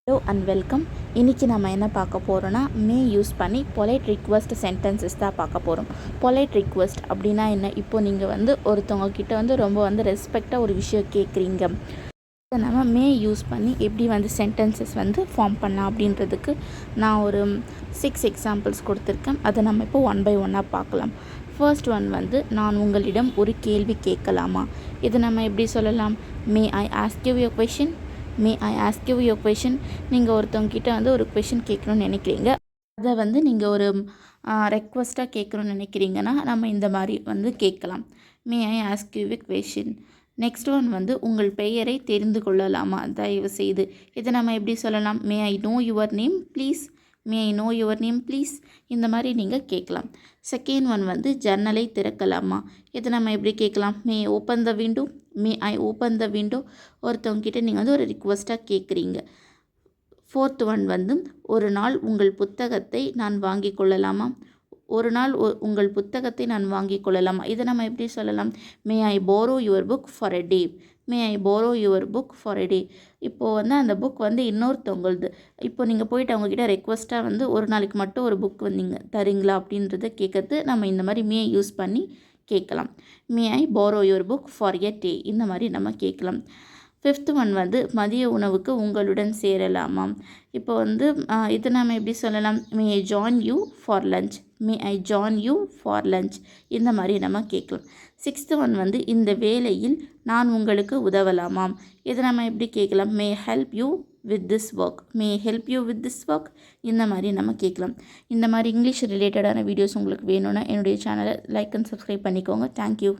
Hello and welcome. இன்றைக்கி நம்ம என்ன பார்க்க போகிறோன்னா மே யூஸ் பண்ணி பொலைட் ரிக்வெஸ்ட் சென்டென்சஸ் தான் பார்க்க போகிறோம். பொலைட் ரிக்வெஸ்ட் அப்படின்னா என்ன? இப்போது நீங்கள் ஒருத்தவங்க கிட்ட ரொம்ப ரெஸ்பெக்டாக ஒரு விஷயம் கேட்குறீங்க. நம்ம மே யூஸ் பண்ணி எப்படி சென்டென்சஸ் ஃபார்ம் பண்ணலாம் அப்படின்றதுக்கு நான் ஒரு 6 எக்ஸாம்பிள்ஸ் கொடுத்துருக்கேன். அதை நம்ம இப்போ ஒன் பை ஒன்னாக பார்க்கலாம். ஃபர்ஸ்ட் ஒன் நான் உங்களிடம் ஒரு கேள்வி கேட்கலாமா? இதை நம்ம எப்படி சொல்லலாம்? May I ask you your question. May I ask you your question. நீங்கள் ஒருத்தவங்கிட்ட ஒரு கொஷின் கேட்கணும்னு நினைக்கிறீங்க. அதை நீங்கள் ஒரு ரெக்வஸ்ட்டாக கேட்கணும்னு நினைக்கிறீங்கன்னா நம்ம இந்த மாதிரி கேட்கலாம். May I ask you your question. Next one உங்கள் பெயரை தெரிந்து கொள்ளலாமா தயவு செய்து. இதை நம்ம எப்படி சொல்லலாம்? May I know your name please. May I know your name please. இந்த மாதிரி நீங்கள் கேட்கலாம். செகண்ட் ஒன் ஜன்னலை திறக்கலாமா? இதை நம்ம எப்படி கேட்கலாம்? May open the window. May I open the window. ஒருத்தவங்கிட்ட நீங்கள் ஒரு ரிக்வஸ்ட்டாக கேட்குறீங்க. ஃபோர்த் ஒன் ஒரு நாள் உங்கள் புத்தகத்தை நான் வாங்கி கொள்ளலாமா? ஒரு நாள் உங்கள் புத்தகத்தை நான் வாங்கி கொள்ளலாமா? இதை நம்ம எப்படி சொல்லலாம்? May I borrow your book for a day. May I borrow your book for a day. இப்போது அந்த புக் இன்னொருத்தவங்களுது. இப்போ நீங்கள் போயிட்டு அவங்கக்கிட்ட ரெக்வஸ்ட்டாக ஒரு நாளைக்கு மட்டும் ஒரு புக் நீங்கள் தரீங்களா அப்படின்றத கேட்கறது நம்ம இந்த மாதிரி மே யூஸ் பண்ணி கேட்கலாம். May I borrow your book for a டே. இந்த மாதிரி நம்ம கேட்கலாம். ஃபிஃப்த் ஒன் மதிய உணவுக்கு உங்களுடன் சேரலாமா? இப்போ இது நம்ம எப்படி சொல்லலாம்? May I join you for lunch. May I join you for lunch. இந்த மாதிரி நம்ம கேட்கலாம். சிக்ஸ்த்து ஒன் இந்த வேலையில் நான் உங்களுக்கு உதவலாமாம். இதை நம்ம எப்படி கேட்கலாம்? May help you with this work. May help you with this work. இந்த மாதிரி நம்ம கேட்கலாம். இந்த மாதிரி இங்கிலீஷ் ரிலேட்டடான வீடியோஸ் உங்களுக்கு வேணும்னா என்னுடைய சேனலை லைக் அண்ட் சப்ஸ்கிரைப் பண்ணிக்கோங்க. தேங்க்யூ.